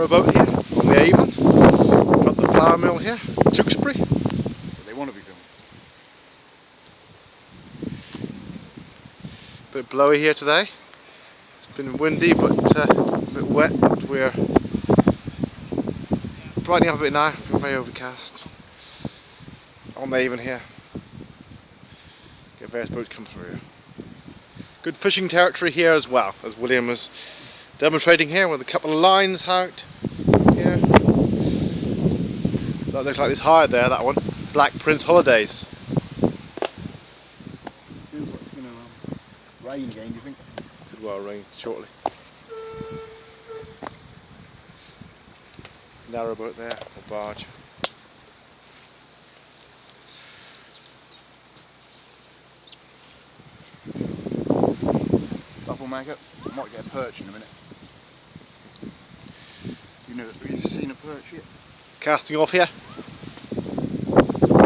narrowboat here on the Avon. Got the flour mill here, Tewkesbury. They want to be filmed. Bit blowy here today. It's been windy but a bit wet, but we're brightening up a bit now. We're very overcast. On the Avon here. Get various boats come through. Good fishing territory here as well, as William was demonstrating here with a couple of lines out here. That looks like it's hired there, that one. Black Prince Holidays. Feels like it's going to rain again, do you think? Could well rain shortly. Narrowboat there, or barge. Double maggot. Might get a perch in a minute. Have you seen a perch yet? Casting off here.